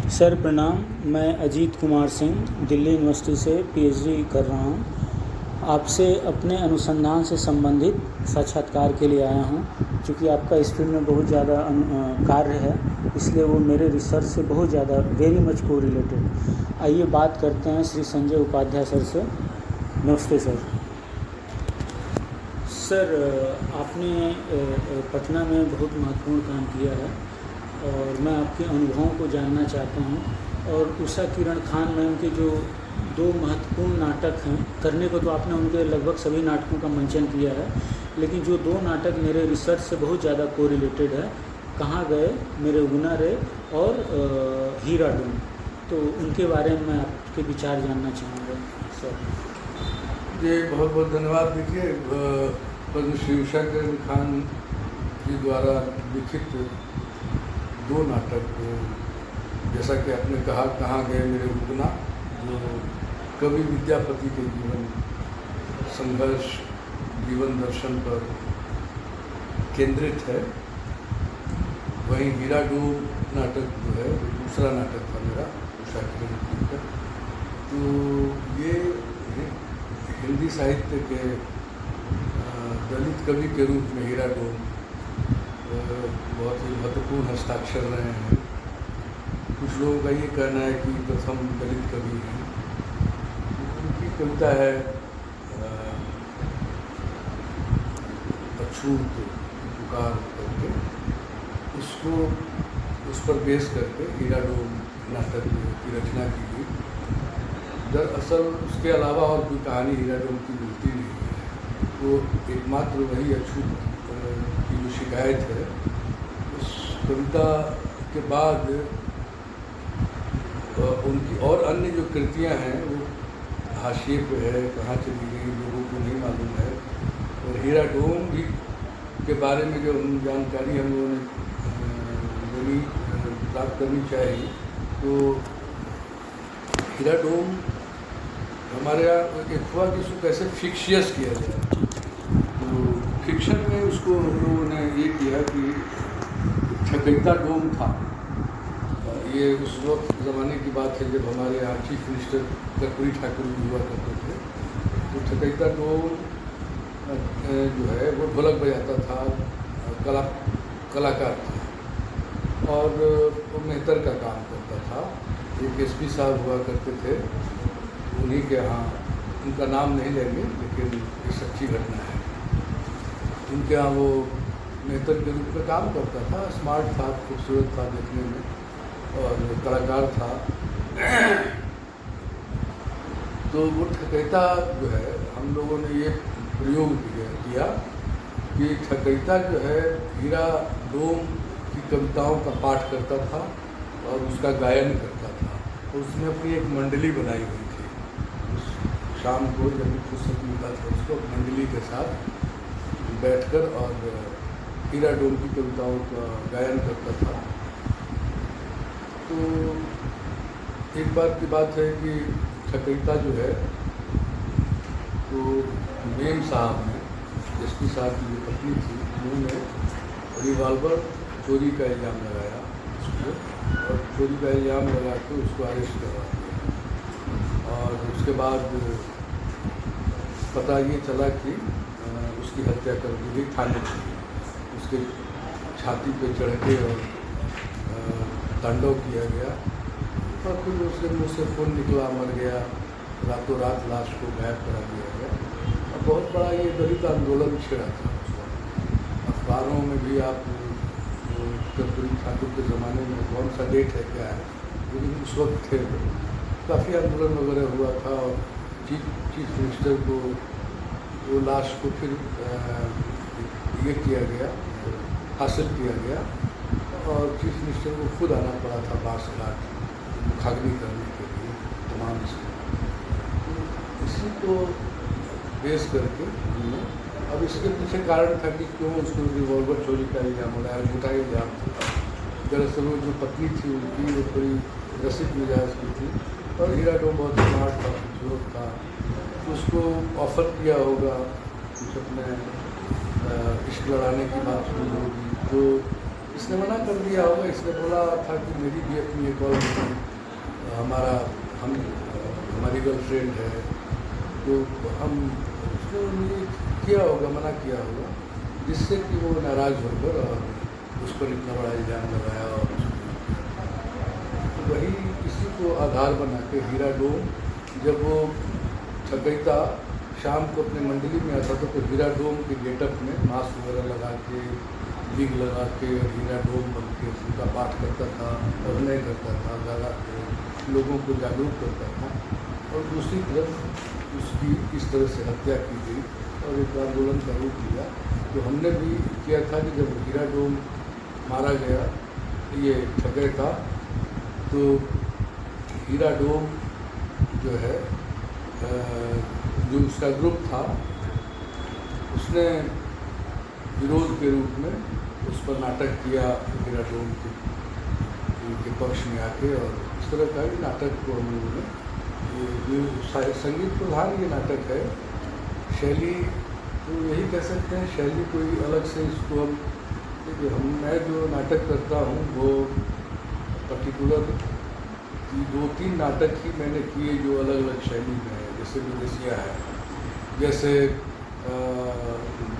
Sir प्रणाम। मैं Ajit Kumar Singh Delhi university से पीएचडी कर रहा हूँ। आपसे अपने अनुसंधान से संबंधित साक्षात्कार के लिए आया हूँ। क्योंकि आपका इस फील्ड में बहुत ज़्यादा कार्य है, इसलिए वो मेरे रिसर्च से बहुत ज़्यादा वेरी मच को रिलेटेड। आइए बात करते हैं श्री संजय उपाध्याय सर से। नमस्ते सर। सर आपने पटना में बहुत महत्वपूर्ण काम किया है और मैं आपके अनुभवों को जानना चाहता हूँ। और उषा किरण खान मैम के जो दो महत्वपूर्ण नाटक हैं, करने को तो आपने उनके लगभग सभी नाटकों का मंचन किया है, लेकिन जो दो नाटक मेरे रिसर्च से बहुत ज़्यादा कोरिलेटेड है, कहाँ गए मेरे गुना रे और हीरा डूम, तो उनके बारे में मैं आपके विचार जानना चाहूँगा सर। जी बहुत बहुत धन्यवाद। देखिए, पद्मश्री उषा किरण खान जी द्वारा लिखित दो नाटक, जैसा कि आपने कहा कहाँ गए मेरे उगना, जो कवि विद्यापति के जीवन संघर्ष जीवन दर्शन पर केंद्रित है। वहीं हीरा डूम नाटक जो है दूसरा नाटक था मेरा उषा किरण जी का। तो ये हिंदी साहित्य के दलित कवि के रूप में हीरा डूम बहुत ही महत्वपूर्ण हस्ताक्षर रहे हैं। कुछ लोगों का ये कहना है कि प्रथम दलित कवि हैं। उनकी कविता है अछूत पुकार करके, उसको उस पर बेस करके हीरा डूम नाटक की रचना की गई। दरअसल उसके अलावा और कोई कहानी हीरा डूम की मिलती नहीं है। वो एकमात्र वही अछूत की जो शिकायत है, उस कविता के बाद उनकी और अन्य जो कृतियां हैं वो हाशिए पे है, कहाँ चली गई लोगों को नहीं मालूम है। और हीरा डूम भी के बारे में जो जानकारी हम लोगों ने प्राप्त करनी चाहिए, तो हीरा डूम हमारे यहाँ एक हुआ कि उसको कैसे फिक्शियस किया जाए। तो फिक्शन में उसको हम लोगों ने ये किया कि ठकैता डोम था। ये उस वक्त ज़माने की बात है जब हमारे यहाँ चीफ मिनिस्टर कर्पूरी ठाकुर जी हुआ करते थे। तो ठकैता डोम जो है वो ढोलक बजाता था, कलाकार था और वो मेहतर का काम करता था। एक एसपी साहब हुआ करते थे, उन्हीं के यहाँ, उनका नाम नहीं लेंगे लेकिन ये सच्ची घटना है। उनके यहाँ वो मेहतर के रूप में काम करता था। स्मार्ट था, खूबसूरत था देखने में और कलाकार था। तो वो ठकैता जो है, हम लोगों ने ये प्रयोग किया कि ठकैता जो है हीरा डूम की कविताओं का पाठ करता था और उसका गायन करता था। तो उसने अपनी एक मंडली बनाई हुई थी। शाम को जब फुर्सत मिलता था उसको मंडली के साथ बैठकर और हीरा डूम की कविताओं का गायन करता था। तो एक बार की बात है कि ठकैता जो है, तो मेम साहब ने, एसपी साहब की जो पत्नी थी, उन्होंने रिवाल्वर चोरी का इल्ज़ाम लगाया उसको, और चोरी का इल्ज़ाम लगा के उसको अरेस्ट करवा दिया। और उसके बाद पता ये चला कि उसकी हत्या कर दी गई थाने में। उसके छाती पे चढ़ के और तांडव किया गया और फिर उसके मुँह से खून निकला, मर गया। रातों रात लाश को गायब करा दिया गया। और बहुत बड़ा ये दलित आंदोलन छिड़ा था उस वक्त। अखबारों में भी आप कर्पूरी ठाकुर के ज़माने में कौन सा डेट है क्या है, लेकिन उस वक्त थे काफ़ी आंदोलन वगैरह हुआ था। और चीफ मिनिस्टर को वो लाश को फिर ये किया गया, हासिल किया गया और चीफ मिनिस्टर को खुद आना पड़ा था बासघाट मुखाग्नि करने के लिए तमाम इसी को बेस करके हमने। अब इसके पीछे कारण था कि क्यों उसको रिवॉल्वर चोरी का इल्ज़ाम हो रहा है, झूठा इल्ज़ाम था। दरअसल वो जो पत्नी थी उनकी वो थोड़ी रसिक मिजाज की थी और हीरा डूम बहुत स्मार्ट था, खूबसूरत था। तो उसको ऑफ़र किया होगा, कुछ अपने इश्क लड़ाने की बात हुई होगी। तो इसने मना कर दिया होगा। इसने बोला था कि मेरी भी अपनी एक और हमारा हम हमारी गर्लफ्रेंड है, तो हम उसने ये किया होगा, मना किया होगा, जिससे कि वो नाराज़ होकर और उस पर इतना बड़ा इल्ज़ाम लगाया। और तो वही इसी को आधार बना के हीरा डोम, जब वो ठकैता शाम को अपने मंडली में आता था तो हीरा डोम के गेटअप में मास्क वगैरह लगा के, विग लगा के, हीरा डोम बन के उनका पाठ करता था, अभिनय करता था, लगा के लोगों को जागरूक करता था। और दूसरी तरफ उसकी इस तरह से हत्या की गई और एक आंदोलन का रूप लिया। तो हमने भी किया था कि जब हीरा डोम मारा गया, ये ठकैता, तो हीरा डोम जो है जो उसका ग्रुप था, उसने विरोध के रूप में उस पर नाटक किया हीरा डोम के पक्ष में आके। और इस तरह का भी नाटक को हम लोगों ने, ये संगीत प्रधान ये नाटक है। शैली तो यही कह सकते हैं, शैली कोई अलग से इसको हम देखिए, मैं जो नाटक करता हूँ वो पर्टिकुलर 2-3 नाटक ही मैंने किए जो अलग अलग शैली में है। जैसे विदेशिया है, जैसे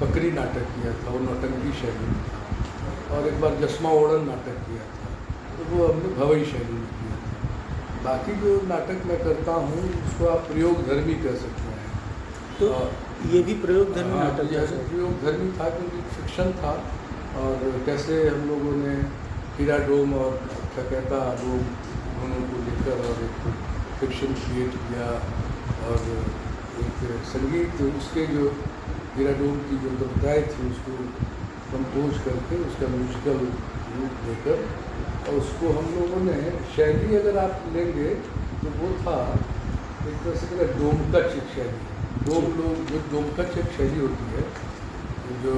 बकरी नाटक किया था, वो नौटंकी शैली में था। और एक बार जश्मा ओढ़न नाटक किया था, तो वो हमने भवई शैली में किया था। बाकी जो नाटक मैं करता हूँ उसको आप प्रयोग धर्मी कह सकते हैं। तो ये भी प्रयोग धर्मी नाटक यह प्रयोग धर्मी था क्योंकि फिक्शन था। और कैसे हम लोगों ने हीरा डोम और ठकैता डोम दोनों को लेकर और एक फिक्शन क्रिएट किया। और एक संगीत उसके जो हीरा डोम की जो कविताएँ थी उसको कंपोज करके उसका म्यूजिकल रूप देकर, और उसको हम लोगों ने शैली अगर आप लेंगे तो वो था एक तरह से डोमकच एक शैली। जो डोमकच एक शैली होती है जो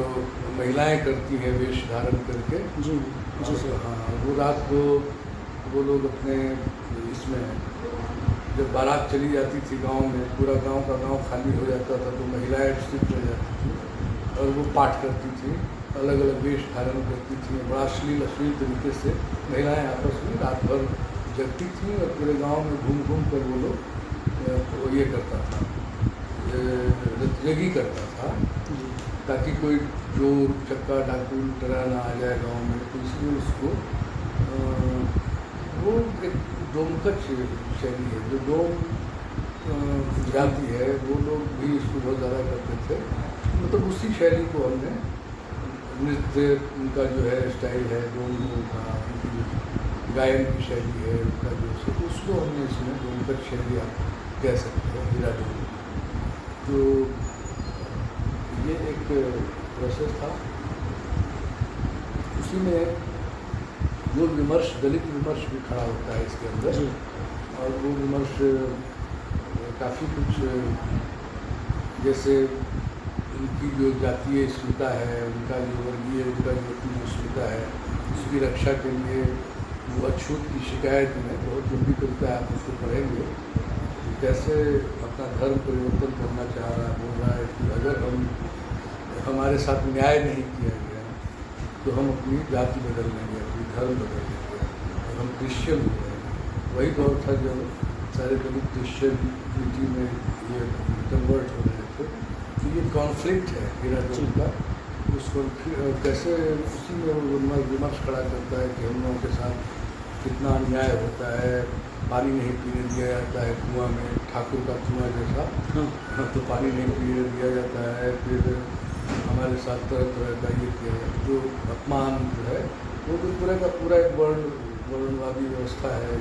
महिलाएं करती हैं वेश धारण करके। जी जी सर। हाँ, वो रात को वो लोग अपने इसमें जब बारात चली जाती थी गांव में, पूरा गांव का गांव खाली हो जाता था तो महिलाएं स्थित रह जाती थी और वो पाठ करती थी, अलग अलग वेश धारण करती थी। बड़ा अश्लील तरीके से महिलाएं आपस में रात भर जगती थी और पूरे गांव में घूम घूम कर वो लोग ये करता था, रतजगी करता था, ताकि कोई चोर चक्का डाकू डरा ना आ जाए गांव में। तो इसलिए उसको वो एक डोमकच शैली है। जो डोम जाति है वो लोग भी इसको बहुत ज़्यादा करते थे। मतलब उसी शैली को हमने, नृत्य उनका जो है स्टाइल है, डोम का उनकी गायन की शैली है उनका जो, उसको हमने इसमें डोमकच शैली आप कह सकते हैं, हीरा डोम। तो ये एक प्रोसेस था। उसी में जो विमर्श, दलित विमर्श भी खड़ा होता है इसके अंदर। और वो विमर्श काफ़ी कुछ, जैसे उनकी जो जातीय अस्मिता है, उनका जो वर्गीय, उनका जो अस्मिता है, उसकी रक्षा के लिए वो अछूत की शिकायत में बहुत लंबी कविता आप उसको पढ़ेंगे, कैसे अपना धर्म परिवर्तन करना चाह रहा है, बोल रहा है कि अगर हमारे साथ न्याय नहीं किया गया तो हम अपनी जाति बदल लेंगे, अपनी धर्म बदल लेंगे और हम क्रिश्चियन हो जाएंगे। वही दौर था जब सारे दलित क्रिश्चियनिटी में ये कन्वर्ट हो रहे थे। तो ये कॉन्फ्लिक्ट है हीरा डोम का। उसको कैसे उसी में वो विमर्श खड़ा करता है कि हम लोगों के साथ कितना अन्याय होता है, पानी नहीं पीने दिया जाता है कुआं में, ठाकुर का कुआं जैसा, तो पानी नहीं पीने दिया जाता है। फिर हमारे साथ तरह तरह का ये किया है, जो अपमान जो है वो तो पूरा का पूरा एक वर्णवादी व्यवस्था है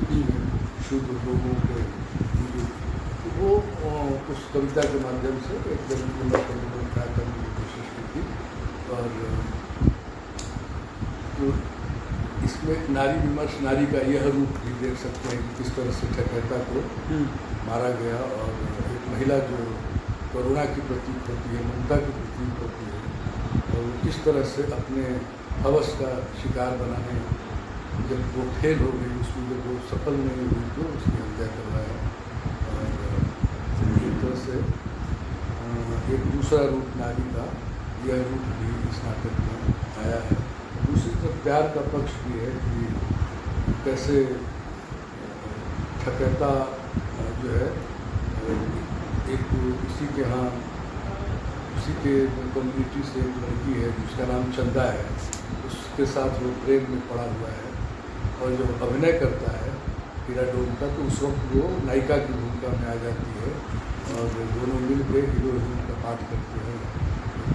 शुद्ध लोगों के। तो वो उस कविता के माध्यम से एक दलित करने की कोशिश की थी। और तो इसमें नारी विमर्श, नारी का यह रूप भी देख सकते हैं कि किस तरह से ठकैता को मारा गया। और एक महिला जो करुणा की प्रतीक होती है, ममता की प्रतीक होती है, और किस तरह से अपने हवस का शिकार बनाने, जब वो फेल हो गई, उसमें जब वो सफल नहीं हुई तो उसकी हत्या करवाया। और एक तरह से एक दूसरा रूप नारी का, यह रूप भी इस नाटक में आया है। दूसरी तरफ प्यार का पक्ष भी है कि कैसे ठकैता जो है एक इसी के यहाँ उसी के कम्युनिटी से एक लड़की है जिसका नाम चंदा है, उसके साथ वो प्रेम में पड़ा हुआ है और जब अभिनय करता है हीरा डोम का तो उस वक्त वो नायिका की भूमिका में आ जाती है और दोनों मिल के हीरो हीरोइन का पाठ करते हैं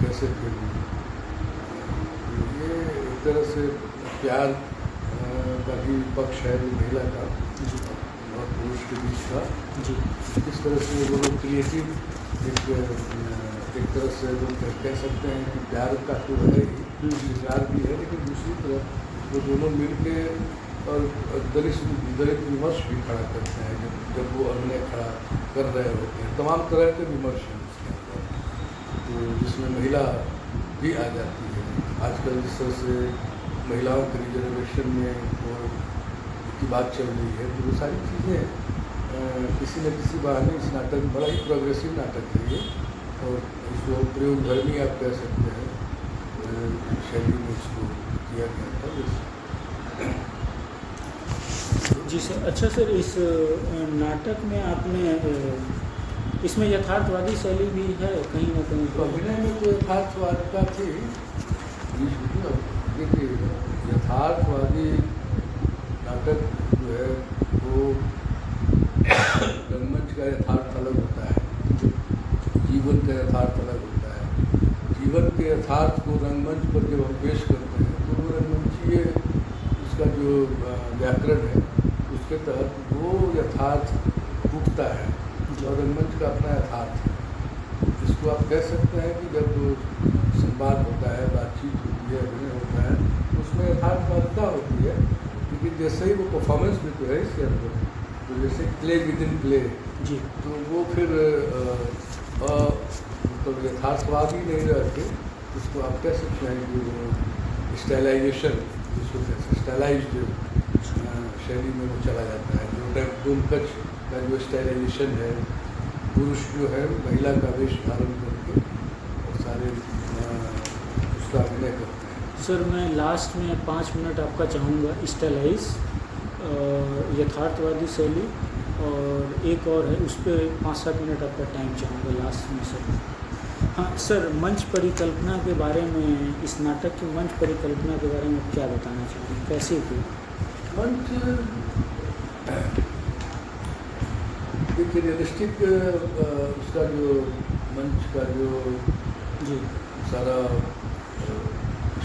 कैसे फिर ये एक तरह से प्यार का भी पक्ष है महिला का और पुरुष के बीच का। जी इस तरह से वो लोग क्रिएटिव एक तरह से लोग कह सकते हैं कि प्यार का तो है ही, प्यार भी है, लेकिन दूसरी तरफ वो दोनों मिल के और दलित विमर्श भी खड़ा करते हैं जब वो अभिनय खड़ा कर रहे होते हैं। तमाम तरह के विमर्श हैं उसके अंदर, तो जिसमें महिला भी आ जाती है। आजकल जिस तरह से महिलाओं के रिजर्वेशन में और की बात चल रही है, तो वो सारी चीज़ें किसी न किसी बहाने इस नाटक बड़ा ही प्रोग्रेसिव नाटक है ये, और इसको प्रयोगधर्मी आप कह सकते हैं शैली में इसको किया गया था। जी सर। अच्छा सर, इस नाटक में आपने इसमें यथार्थवादी शैली भी है कहीं ना कहीं? तो अभिनय में तो यथार्थवादिता थी। देखिए, यथार्थवादी नाटक जो है वो रंगमंच का यथार्थ अलग होता है, जीवन का यथार्थ अलग होता है। जीवन के यथार्थ को रंगमंच पर जब हम पेश करते हैं तो वो रंगमंचीय उसका जो व्याकरण है उसके तहत वो यथार्थ टूटता है और रंगमंच का अपना यथार्थ है। इसको आप कह सकते हैं कि जब संवाद होता है, बातचीत होती है, अभिनय होता है, उसमें यथार्थवादिता होती है, लेकिन जैसे ही वो परफॉर्मेंस भी तो है इसके अंदर, तो जैसे प्ले विद इन प्ले, जी, तो वो फिर मतलब यथार्थवादी नहीं रहते, उसको आप कह सकते हैं कि वो स्टाइलाइजेशन, जिसको कहते हैं स्टाइलाइज्ड शैली में वो चला जाता है। जो डोमकच का जो स्टाइलाइजेशन है, पुरुष जो है महिला का वेश धारण करके और सारे उसका अभिनय करते हैं। सर मैं लास्ट में 5 मिनट आपका चाहूँगा, स्टाइलाइज, यथार्थवादी शैली, और एक और है उस पर 5-7 मिनट आपका टाइम चाहूँगा लास्ट में सर। हाँ सर, मंच परिकल्पना के बारे में, इस नाटक की मंच परिकल्पना के बारे में क्या बताना चाहेंगे, कैसे थी? मंच देखिए, रियलिस्टिक उसका जो मंच का जो जी सारा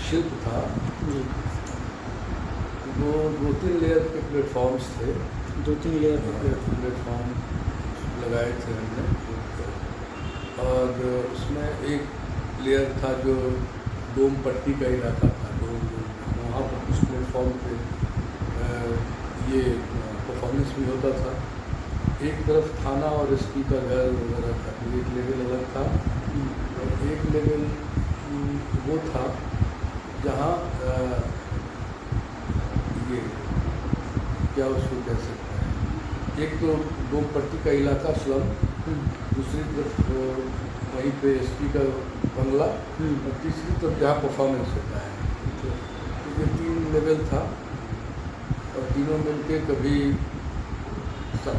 शिल्प था, जी, वो 2-3 लेयर के प्लेटफॉर्म्स थे, 2-3 लेयर के प्लेटफॉर्म लगाए थे हमने, और उसमें एक लेयर था जो डोम पट्टी का इलाका था, डोम वहाँ पर उस प्लेटफॉर्म पे ये परफॉर्मेंस भी होता था। एक तरफ थाना और एसपी का घर वगैरह था, एक लेवल अलग था, और एक लेवल वो था जहाँ ये क्या उसको कह सकते हैं, एक तो डोम पट्टी का इलाका स्लम, दूसरी तरफ वहीं पे एसपी का बंगला, और तीसरी तरफ जहाँ परफॉर्मेंस होता है। तो ये 3 लेवल था, और तीनों मिलके कभी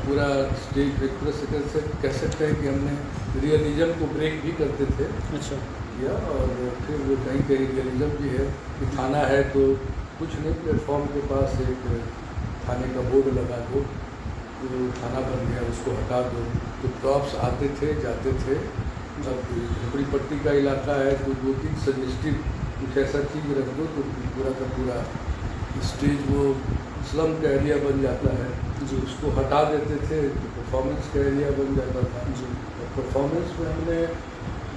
पूरा स्टेज एक तरह से कह सकते हैं कि हमने रियलिज्म को ब्रेक भी करते थे। अच्छा। किया, और फिर वो कहीं कहीं रियलिज्म भी है कि थाना है तो कुछ नहीं, प्लेटफॉर्म के पास एक थाने का बोर्ड लगा दो, तो थाना बन गया, उसको हटा दो, तो प्रॉप्स आते थे जाते थे। अब झोपड़ी पट्टी का इलाका है तो 2-3 सजेस्टिव कुछ ऐसा चीज़ रख दो तो पूरा का पूरा स्टेज वो स्लम का एरिया बन जाता है जी। उसको हटा देते थे तो परफॉर्मेंस का एरिया बन जाता था जी। और परफॉर्मेंस में हमने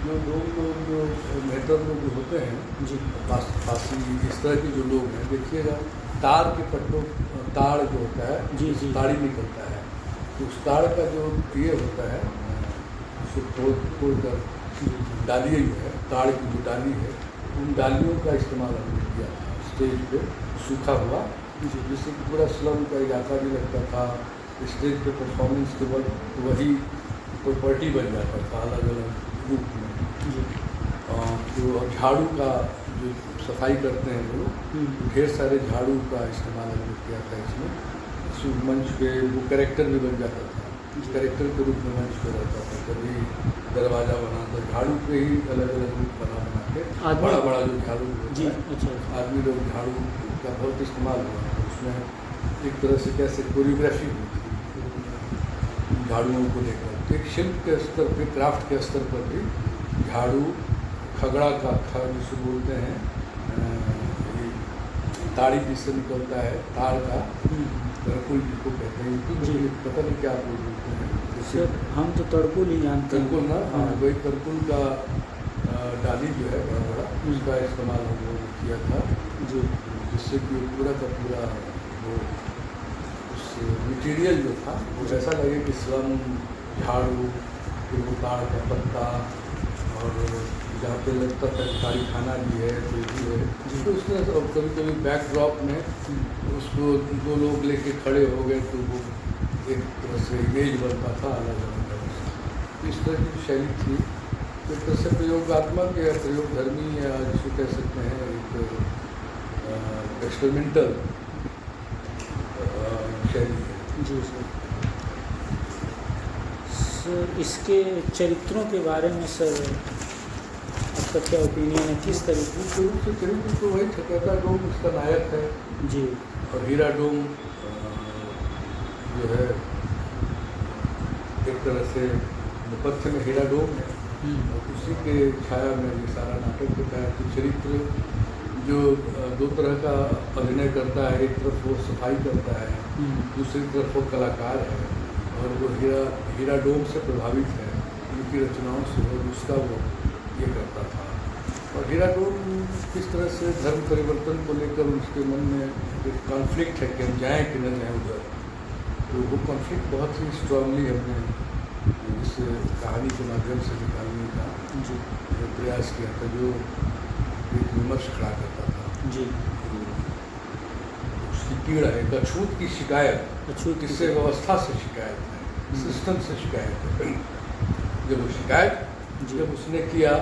जो लोग जो मेटर लोग जो होते हैं जी, फांसी इस तरह के जो लोग हैं, देखिएगा तार के पट्टों, ताड़ जो होता है जी जी, ताड़ी निकलता है, तो उस ताड़ का जो ये होता है उसको तोड़ कर डालिए जो है, ताड़ की जो डाली है, उन डालियों का इस्तेमाल हमने किया था स्टेज पे, सूखा हुआ, जिससे पूरा स्लम का इलाका भी लगता था। स्टेज पे परफॉर्मेंस के वक्त वही प्रॉपर्टी बन जाता था अलग अलग रूप में। तो झाड़ू का जो सफाई करते हैं लोग, ढेर सारे झाड़ू का इस्तेमाल हमने किया था इसमें। इस मंच पे वो कैरेक्टर भी बन जाता था, कैरेक्टर के रूप में मंच पे रहता था। कभी दरवाज़ा बना तो झाड़ू पे ही अलग अलग रूप बना के, बड़ा बड़ा जो झाड़ू जी, होता है, अच्छा, आदमी लोग झाड़ू का बहुत इस्तेमाल हुआ था। उसमें एक तरह से कैसे कोरियोग्राफी हुई थी झाड़ुओं को लेकर। तो एक शिल्प के स्तर पे, क्राफ्ट के स्तर पर भी झाड़ू, खगड़ा का खा जिसे बोलते हैं, ये ताड़ी जिससे निकलता है, ताड़ का तरकुल जिसको कहते हैं, जी। पता नहीं क्या आप लोग बोलते हैं। सर हम तो तड़कुल ही जानते हैं। तरकुल ना, हाँ, वही तरकुल का डाली जो है बड़ा बड़ा, उसका इस्तेमाल हम लोगों ने किया था जी, जिससे कि पूरा का पूरा वो उस मटेरियल जो था वो ऐसा लगे कि स्वयं झाड़ू, फिर वो ताड़ का पत्ता, और जहाँ पे लगता था ताड़ी खाना भी है, जो भी है, तो उसमें कभी कभी बैकड्रॉप में उसको दो लोग लेके खड़े हो गए तो वो एक तरह से इमेज बनता था अलग अलग तरह से। इस तरह की शैली थी। तो एक तरह से प्रयोगात्मक या प्रयोगधर्मी, या जिसको कह सकते हैं एक एक्सपेरिमेंटल शैली है। जी सर। सर इसके चरित्रों के बारे में सर आपका क्या ओपिनियन है, किस तरीके? चरित्र तो वही ठकेता डोम उसका नायक है जी, और हीरा डोम जो है एक तरह से नेपथ्य में हीरा डोम है, और उसी के छाया में ये सारा नाटक होता है। तो चरित्र जो दो तरह का अभिनय करता है, एक तरफ वो सफाई करता है, दूसरी तरफ वो कलाकार है, और वो हीरा डोम से प्रभावित है उनकी रचनाओं से, और उसका वो ये करता था। और हीरा डोम किस तरह से धर्म परिवर्तन को लेकर उसके मन में एक कॉन्फ्लिक्ट है कि हम जाएँ कि न जाएँ उधर। तो वो कॉन्फ्लिक्ट बहुत ही स्ट्रांगली हमने इस कहानी के माध्यम से निकालने का जी, प्रयास किया था, जो एक विमर्श खड़ा करता था। जी, उसकी पीड़ा है, एक अछूत की शिकायत, अछूत की किससे? व्यवस्था से शिकायत है, सिस्टम से शिकायत है। जब वो शिकायत जब उसने किया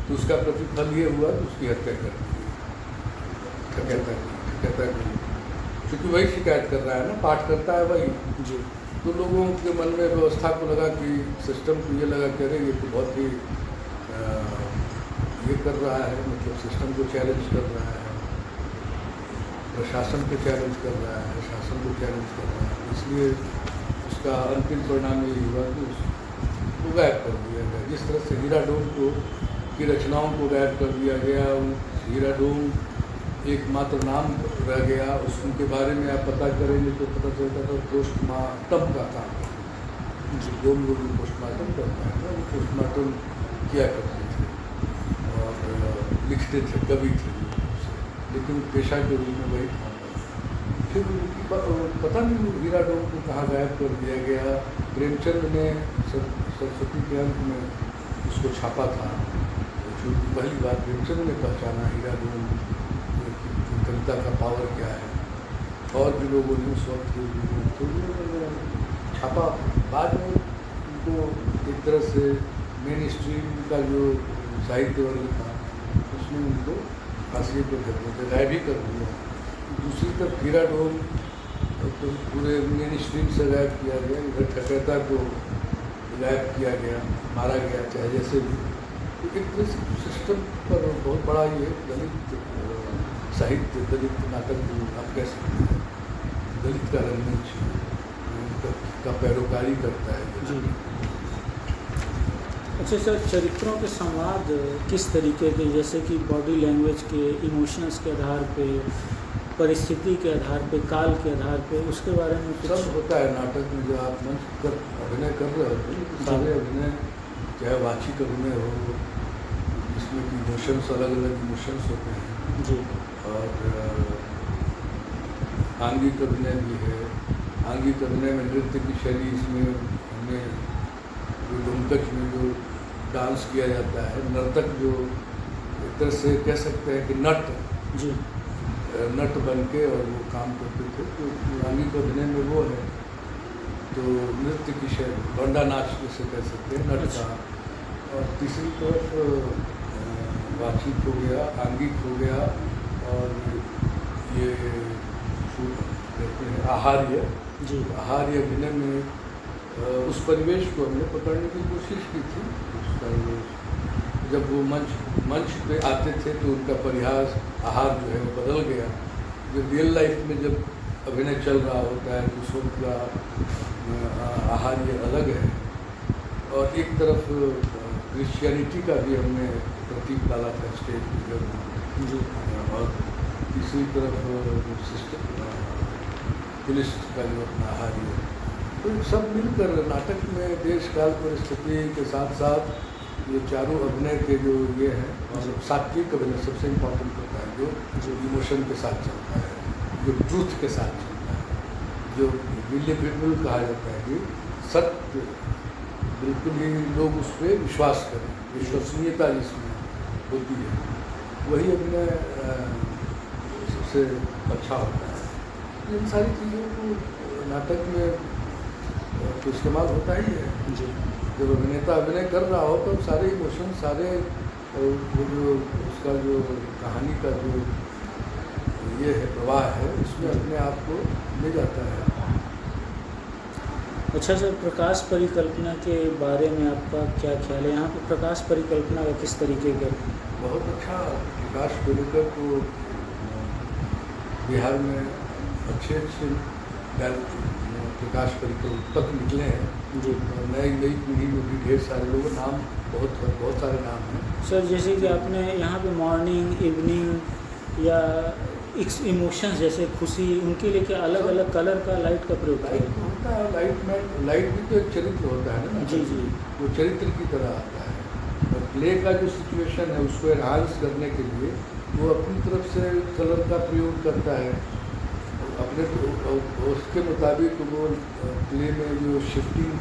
तो उसका प्रतिफल ये हुआ कि उसकी हत्या कर दी। ठकेता की क्योंकि वही शिकायत कर रहा है ना, पाठ करता है वही। जी, तो लोगों के मन में व्यवस्था को लगा कि सिस्टम को ये लगा कि अरे ये तो बहुत ही ये कर रहा है, मतलब सिस्टम को चैलेंज कर रहा है, प्रशासन को चैलेंज कर रहा है, शासन को चैलेंज कर रहा है। इसलिए उसका अंतिम परिणाम ये हुआ कि उसको गायब कर दिया गया। जिस तरह से हीरा डोम की रचनाओं को गायब कर दिया गया, हीरा डोम एकमात्र नाम रह गया। उनके बारे में आप पता करेंगे तो पता चलता था पोस्टमार्टम का काम। जी, डोम लोग पोस्टमार्टम करता है ना, वो पोस्टमार्टम किया करते थे और लिखते थे, कवि थे, लेकिन पेशा के रूप में वही काम था। फिर उनकी पता नहीं हीरा डोम को कहाँ गायब कर दिया गया। प्रेमचंद ने सरस्वती के अंक में उसको छापा था, जो पहली बार प्रेमचंद ने पहचाना हीरा डोम कविता का पावर क्या है। और भी लोगों ने उस वक्त तो छापा। बाद में उनको एक तरह से मेन स्ट्रीम का जो साहित्य वर्ग था उसने उनको फांसी पर कर दिया, गायब भी कर दिया। दूसरी तरफ हीरा डोम तो पूरे मेन स्ट्रीम से गायब किया गया, इधर ठकेता को गायब किया गया, मारा गया, चाहे जैसे भी। तो एक तरह से सिस्टम पर बहुत बड़ा ये दलित साहित्य, दलित नाटक आप कह सकते हैं, दलित का रंगमंच का पैरोकारी करता है। जी। अच्छा सर, चरित्रों के संवाद किस तरीके के, जैसे कि बॉडी लैंग्वेज के, इमोशंस के आधार पे, परिस्थिति के आधार पे, काल के आधार पे, उसके बारे में कुछ? सब होता है नाटक में। जो आप मंच पर अभिनय कर रहे होते हैं, सारे अभिनय, चाहे वाचिक अभिनय हो, जिसमें कि इमोशंस, अलग अलग इमोशंस होते हैं, जी, और आंगिक अभिनय भी है। आंगिक अभिनय में नृत्य की शैली, इसमें हमने जो डोमकच में जो डांस किया जाता है, नर्तक जो एक तरह से कह सकते हैं कि नट बन के और वो काम करते थे, तो आंगिक अभिनय में वो है। तो नृत्य की शैली, बंडा नाच जैसे कह सकते हैं, नट का। और तीसरी तरफ वाचिक हो गया, आंगिक हो गया, और ये कहते हैं आहार्य। जी आहार्य अभिनय में उस परिवेश को हमने पकड़ने की कोशिश की थी। उस परिवेश जब वो मंच पे आते थे तो उनका परिहास, आहार जो है वो बदल गया। जब रियल लाइफ में जब अभिनय चल रहा होता है तो उस वक्त का आहार ये अलग है। और एक तरफ क्रिश्चियनिटी का भी हमने प्रतीक डाला था स्टेज पर, जी और तीसरी तरफ सिस्टम पुलिस का जो अपना आहार है। तो सब मिलकर नाटक में देश काल परिस्थिति के साथ साथ ये चारों अभिनय के जो ये हैं, और सात्विक अभिनय सबसे इम्पोर्टेंट होता है, जो इमोशन के साथ चलता है, जो ट्रूथ के साथ चलता है, जो बिलीवेबल कहा जाता है कि सत्य बिल्कुल ही लोग उस पर विश्वास करें, विश्वसनीयता जिसमें होती है, वही अभिनय सबसे अच्छा होता है। इन सारी चीज़ों को नाटक में तो इस्तेमाल होता ही है। जी जब अभिनेता अभिनय कर रहा हो तो सारे इमोशन, सारे वो जो उसका जो कहानी का जो ये है प्रवाह है, उसमें अपने आप को ले जाता है। अच्छा सर, प्रकाश परिकल्पना के बारे में आपका क्या ख्याल है? यहाँ पर प्रकाश परिकल्पना का किस तरीके का? बहुत अच्छा। प्रकाश परेकर को बिहार में अच्छे प्रकाश परिकल्पक निकले हैं जी। और नई पीढ़ी में भी ढेर सारे लोगों नाम, बहुत सारे नाम हैं सर जैसे कि आपने यहाँ पे मॉर्निंग, इवनिंग या इमोशंस जैसे खुशी, उनके लिए क्या अलग अलग कलर का, लाइट का प्रयोग किया लाइट होता है। लाइट भी तो एक चरित्र होता है ना। जी जी। वो चरित्र की तरह आता है। और प्ले का जो सिचुएशन है उसको एनहांस करने के लिए वो अपनी तरफ से कलर का प्रयोग करता है अपने, उसके मुताबिक वो प्ले में जो शिफ्टिंग,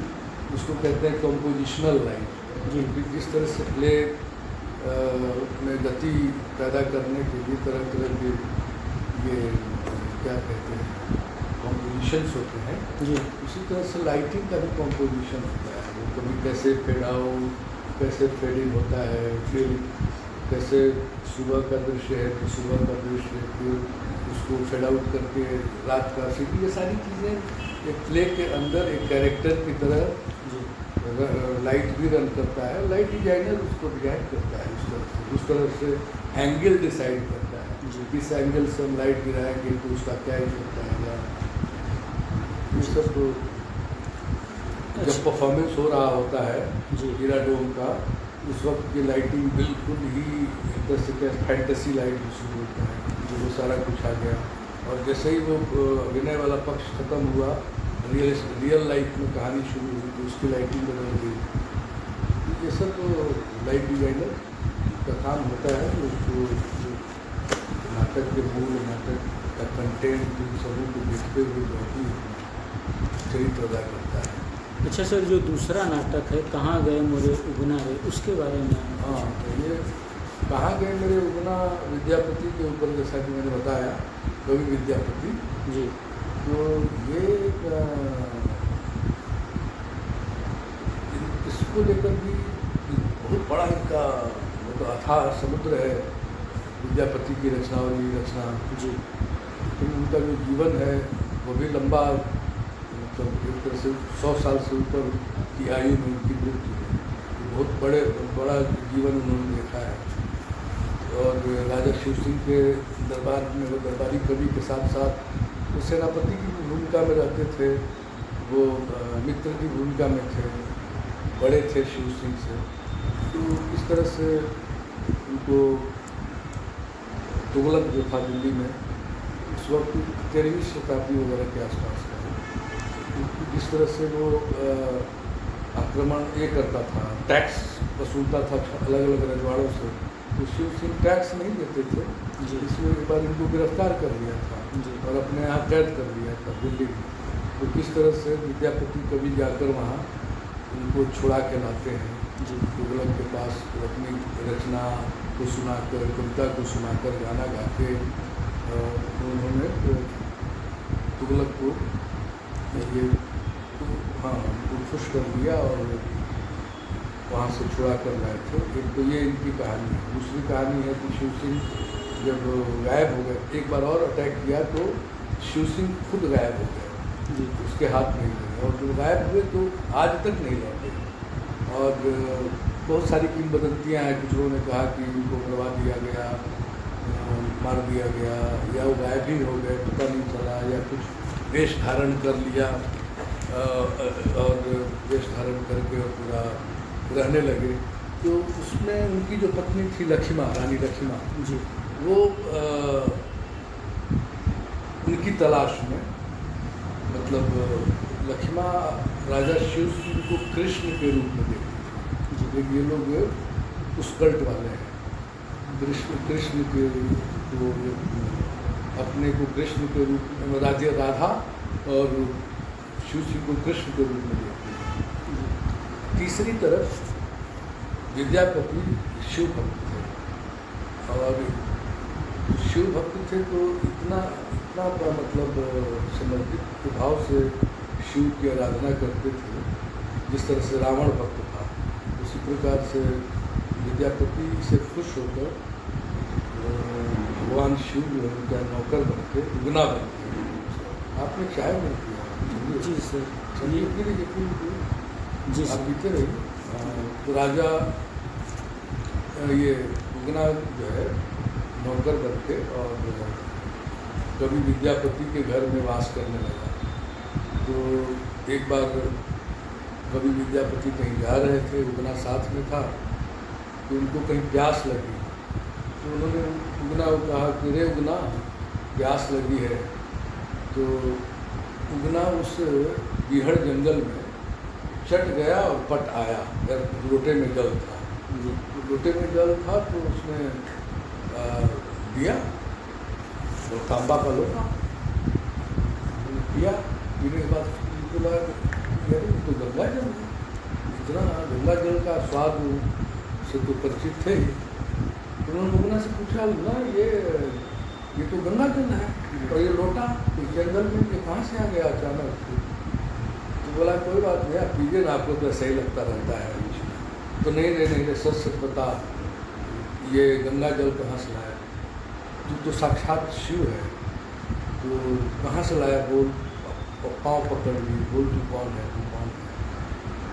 उसको कहते हैं कंपोजिशनल लाइट। जी। जिस तरह से प्ले में गति पैदा करने के लिए तरह तरह के ये क्या कहते हैं कॉम्पोजिशंस होते हैं, जी। उसी तरह से लाइटिंग का भी कॉम्पोजिशन होता है। वो कभी कैसे फेड आउट, कैसे फेडिंग होता है, फिर कैसे सुबह का दृश्य है तो सुबह का दृश्य, फिर उसको फेड आउट करके रात का, फिर ये सारी चीज़ें एक प्ले के अंदर एक कैरेक्टर की तरह लाइट भी रन करता है। लाइट डिजाइनर उसको डिजाइन करता है उस तरह से एंगल डिसाइड करता है, किस एंगल से हम लाइट गिराएंगे तो उसका क्या इफेक्ट आएगा। ये सब तो जब परफॉर्मेंस हो रहा होता है हीरा डोम का, उस वक्त की लाइटिंग बिल्कुल ही एक तरह से क्या फैंटेसी लाइट शुरू होता है, जो वो सारा कुछ आ गया। और जैसे ही वो अभिनय वाला पक्ष ख़त्म हुआ, रियल लाइफ में कहानी शुरू हुई तो उसकी लाइटिंग बदल गई। ये सब तो लाइट डिजाइनर का काम होता है। उसको नाटक के मूल, नाटक का कंटेंट, इन सबों को देखते हुए बहुत ही चरित्र अदा करता है। अच्छा सर, जो दूसरा नाटक है कहाँ गए मेरे उगना रे, उसके बारे में? हाँ, तो ये कहाँ गए मेरे उगना विद्यापति के ऊपर, जैसा कि मैंने बताया, कवि विद्यापति जी। तो ये इसको लेकर भी बहुत बड़ा इनका वो तो अथाह समुद्र है विद्यापति की रचना और ये रचना जी। तो उनका जो जीवन है वो भी लंबा, मतलब एक तरह से 100 साल से ऊपर की आयु में उनकी मृत्यु है। बहुत बड़ा जीवन उन्होंने देखा है। और राजा शिव सिंह के दरबार में वो दरबारी कवि के साथ साथ वो सेनापति की भूमिका में रहते थे, वो मित्र की भूमिका में थे, बड़े थे शिव सिंह से। तो इस तरह से उनको तुगलक जो था दिल्ली में उस वक्त 13वीं शताब्दी वगैरह के आसपास का है, जिस तरह से वो आक्रमण ये करता था, टैक्स वसूलता था अलग अलग रजवाड़ों से, तो शिव सिंह टैक्स नहीं देते थे, इसलिए एक बार इनको गिरफ्तार कर लिया था और अपने यहाँ कैद कर लिया था दिल्ली में। तो किस तरह से विद्यापति कवि जाकर वहाँ उनको छुड़ा के लाते हैं तुगलक के पास, अपनी रचना को सुनाकर, कविता को सुनाकर, गाना गा के उन्होंने तुगलक को ये हाँ उनको खुश कर दिया और वहाँ से छुड़ा कर लाए थे। एक तो ये इनकी कहानी है। दूसरी कहानी है कि शिव सिंह जब गायब हो गए, एक बार और अटैक किया तो शिव सिंह खुद गायब हो गए, उसके हाथ नहीं लगे, और जब गायब हुए तो आज तक नहीं लौटे। और बहुत सारी किंवदंतियाँ हैं। कुछ लोगों ने कहा कि इनको मरवा दिया गया, मार दिया गया, या वो गायब ही हो गए, पता नहीं चला, या कुछ वेश धारण कर लिया और वेश धारण करके और पूरा रहने लगे। तो उसमें उनकी जो पत्नी थी लक्ष्मा, रानी लक्ष्मा जी, वो उनकी तलाश में, मतलब लक्ष्मा राजा शिव सिंह को कृष्ण के रूप में देखती थी। ये लोग उस कल्ट वाले हैं, कृष्ण के वो अपने को कृष्ण के रूप में, राधा और शिव सिंह को कृष्ण के रूप में देखते हैं। तीसरी तरफ विद्यापति शिव भक्त थे, और शिव भक्त थे तो इतना मतलब समर्पित भाव से शिव की आराधना करते थे, जिस तरह से रावण भक्त था, उसी प्रकार से विद्यापति से खुश होकर भगवान शिव जो है उनका नौकर बनते, उगना बनते। आपने चाय बन किया जी सर, चलिए फिर यकीन जी आप सर, पीते रहिए। तो राजा ये उगना जो है नौकर बनते और कभी विद्यापति के घर में वास करने लगा। तो एक बार कभी विद्यापति कहीं जा रहे थे, उगना साथ में था, तो उनको कहीं प्यास लगी, तो उन्होंने उगना को कहा कि रे उगना, प्यास लगी है। तो उगना उस बीहड़ जंगल में चट गया और पट आया। लोटे में जल था, लोटे में जल था तो उसने दिया, तो तांबा का लोटा पिया। पीने के बाद उनको लगा यार तो गंगा जल है, इतना गंगा जल का स्वाद से तो परिचित थे ही। उन्होंने उगना से पूछा, उगना ये तो गंगा जल है, और ये लोटा इस जंगल में ये कहाँ से आ गया अचानक? तो बोला कोई बात नहीं, आप पीजिए ना, आपको तो सही लगता रहता है। तो नहीं सच सच बता, ये गंगा जल कहाँ से लाया? तू तो साक्षात शिव है, तो कहाँ से लाया? बोल। पाँव पकड़ ली, बोल तू कौन है, तू कौन है?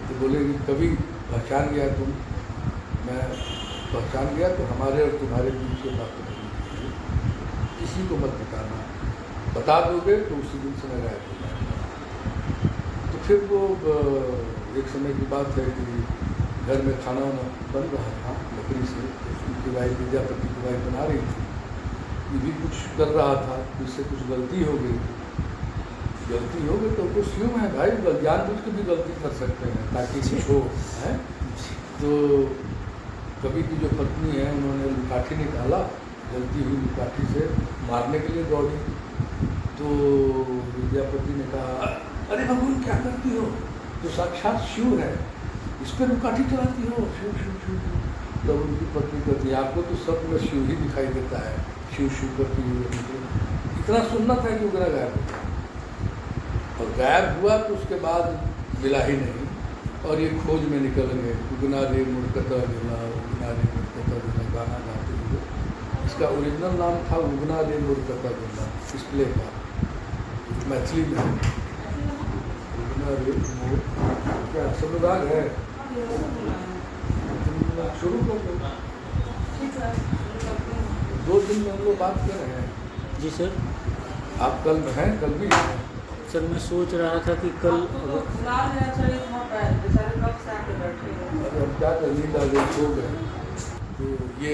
तो बोले कि कभी पहचान गया तुम? मैं पहचान गया तो हमारे और तुम्हारे बीच से बात नहीं, किसी को मत बताना, बता दोगे तो उसी दिन से मैं गायब हो जाऊँगा। तो फिर वो एक समय की बात है कि घर में खाना वाना बन रहा था लकड़ी से, उसकी वाइफ विद्यापति की वाइफ बना रही थी, ये भी कुछ कर रहा था, इससे कुछ गलती हो गई तो कुछ क्यों है भाई, जानबूझ के भी गलती कर सकते हैं ताकि कुछ हो है। तो कभी की जो पत्नी है उन्होंने लुकाठी निकाला, गलती हुई लुकाठी से मारने के लिए दौड़ी। तो विद्यापति ने कहा, अरे भगवान क्या करती हो, तो साक्षात शिव है, इस पर लुकाठी चलाती हो, शिव शिव शिव। तब उनकी पत्नी कहती है, आपको तो सब में शिव ही दिखाई देता है, शिव शिव करती हुई। इतना सुनना था कि उगना गायब हो गया, और गायब हुआ तो उसके बाद मिला ही नहीं, और ये खोज में निकल गए। उगना रे मुड़कता देना, उगना रे मुड़कता देना गाना गाते हुए। इसका ओरिजिनल नाम था उगना रे मुड़कता देना, इस प्ले का मैथिली में उगना रे मोर। क्या समुदाय है, शुरू कर दो। 2 दिन में हम लोग बात कर रहे हैं। जी सर। आप कल में हैं? कल भी हैं? सर मैं सोच रहा था कि कल अरे हम क्या कर नींद आ गई, सो गए। तो ये